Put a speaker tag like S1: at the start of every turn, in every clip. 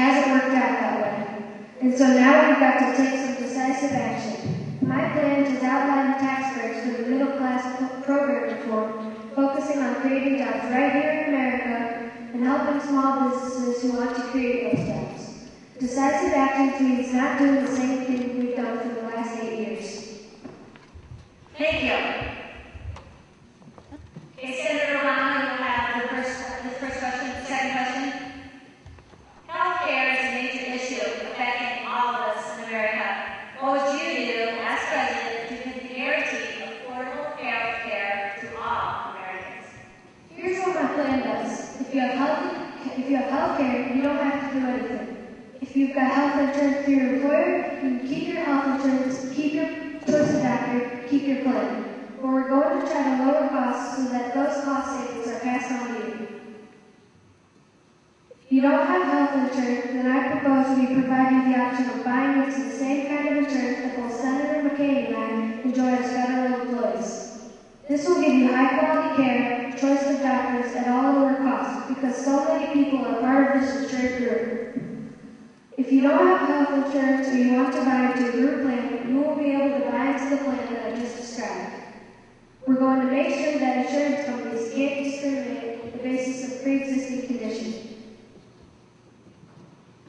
S1: hasn't worked out that way. And so now we've got to take some decisive action. My plan is outlining tax breaks for the middle-class program reform, focusing on creating jobs right here in America and helping small businesses who want to create those jobs. Decisive action means not doing the same thing we've done for the last 8 years.
S2: Thank you. Okay, Senator Obama, you have the first question. The second question. Healthcare is a major issue affecting all of us in America. What would you do as president to guarantee affordable health care to all Americans?
S1: Here's what my plan does. If you have health care, you don't have to do anything. If you've got health insurance through your employer, you can keep your health insurance, keep your choice of doctor, keep your plan. But we're going to try to lower costs so that those cost savings are passed on to you. If you don't have health insurance, then I propose we provide you the option of buying into the same kind of insurance that both Senator McCain and I enjoy as federal employees. This will give you high-quality care, choice of doctors at all lower costs, because so many people are part of this insured group. If you don't have health insurance or you want to buy into a group plan, you will be able to buy into the plan that I just described. We're going to make sure that insurance companies can't discriminate on the basis of pre-existing conditions.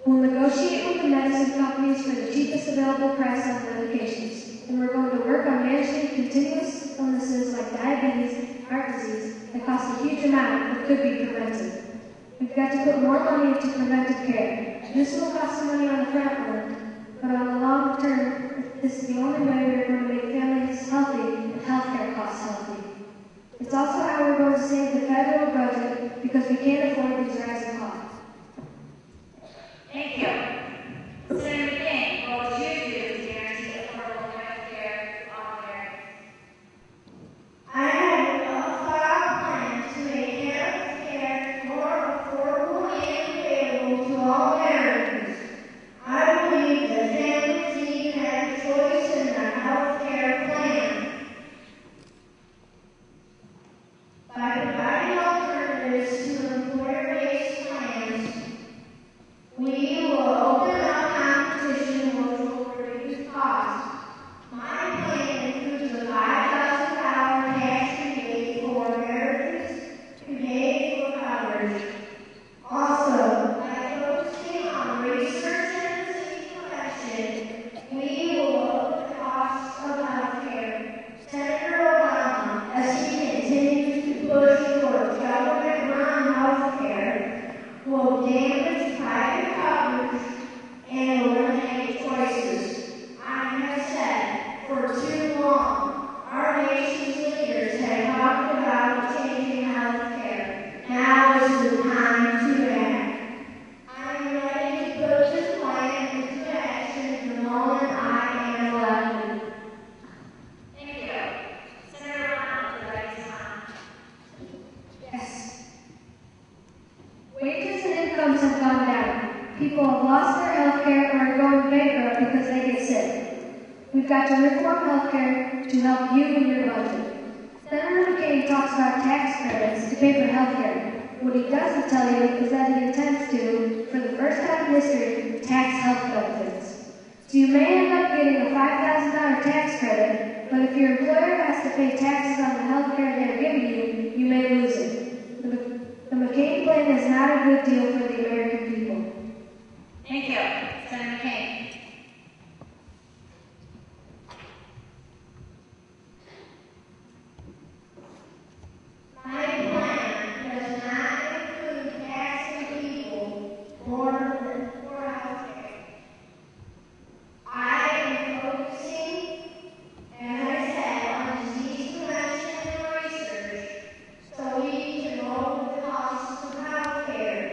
S1: We'll negotiate with the medicine companies for the cheapest available price on medications, and we're going to work on managing continuous illnesses like diabetes, heart disease, that cost a huge amount but could be prevented. We've got to put more money into preventive care. This will cost some money on the front end, but on the long term, this is the only way we're going to make families healthy and healthcare costs healthy. It's also how we're going to save the federal budget because we can't afford these rising costs.
S2: Thank you. Senator McCain, what would you do to guarantee affordable health care to all Americans?
S3: I have a thorough plan to make health care more affordable and available to all Americans. I believe that families need to have choice in their health care plan. By providing alternatives to employer-based plans, we will open up competition which will reduce costs. My plan includes a $5,000 tax rebate for Americans to pay for coverage. Also, by focusing on research and disease prevention, we will lower the costs of health care. Senator Obama, as he continues to push for government-run health care, will damage private coverage and eliminate choices. I have said for too long, our nation's leaders have talked about changing health care. Now is the time to act. I am ready to put this plan into action the moment I am elected.
S2: Thank you. Senator Obama, would you like to respond?
S1: Yes. Wages and incomes have gone down. People have lost their health care or are going bankrupt because they get sick. We've got to reform health care to help you in your budget. Senator McCain talks about tax credits to pay for health care. What he doesn't tell you is that he intends to, for the first time in history, tax health benefits. So you may end up getting a $5,000 tax credit, but if your employer has to pay taxes on the health care they're giving you, you may lose it. The McCain plan is not a good deal for the American people.
S2: Thank you. Senator McCain.
S3: My plan does not include taxing people more than for health care. I am focusing, as I said, on disease prevention and research so we can lower the costs of health care.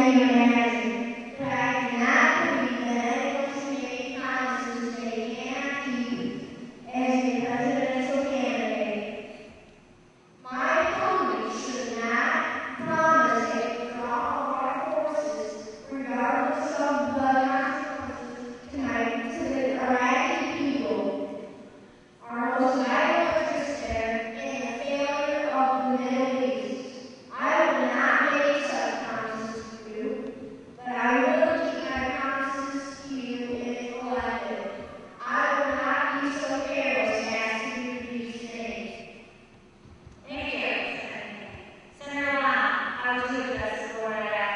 S3: than you imagine. But I cannot believe that anyone should make promises they can't keep as a presidential candidate. My opponent should not promise a withdrawal of our forces, regardless of the consequences to the Iraqi people. Our most vital interest there in the failure of the Middle East. I will not make such promises to you, but I will keep my promises to you if elected. I will not be so careless as to do these things.
S2: Thank you. Senator Lam, how would you address the war in Iraq?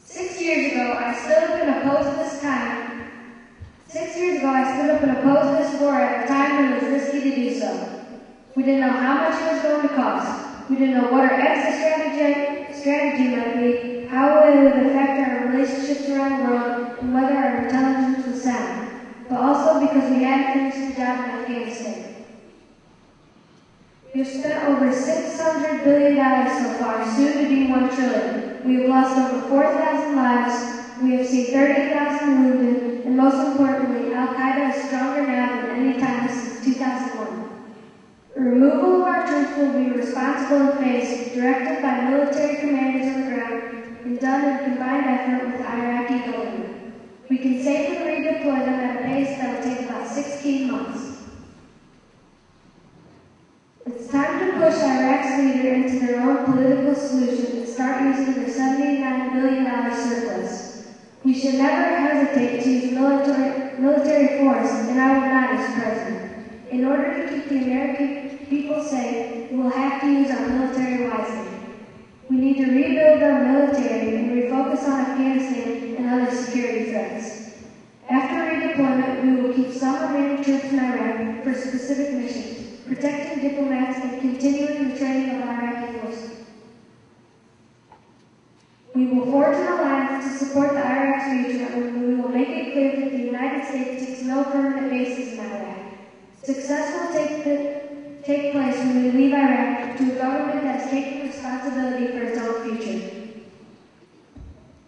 S1: 6 years ago, I stood up and opposed this time. 6 years ago, I stood up and opposed this war at a time when it was risky to do so. We didn't know how much it was going to cost. We didn't know what our exit strategy might be, how it would affect our relationships around the world, and whether our intelligence was sound. But also because we hadn't finished the job in Afghanistan. We have spent over $600 billion so far, soon to be $1 trillion. We have lost over 4,000 lives. We have seen 30,000 wounded, and most importantly, Al-Qaeda is stronger now than any time since 2001. The removal of our troops will be responsible in phase, directed by military commanders on the ground, and done in combined effort with the Iraqi government. We can safely redeploy them at a pace that will take about 16 months. It's time to push Iraq's leader into their own political solution and start using their $79 billion surplus. We should never hesitate to use military force, and I will not as president. In order to keep the American people safe, we will have to use our military wisely. We need to rebuild our military and refocus on Afghanistan and other security threats. After redeployment, we will keep some remaining troops in Iraq for specific missions, protecting diplomats and continuing the training of Iraqi forces. We will forge an alliance to support the Iraq's future, and we will make it clear that the United States takes no permanent bases in Iraq. Success will take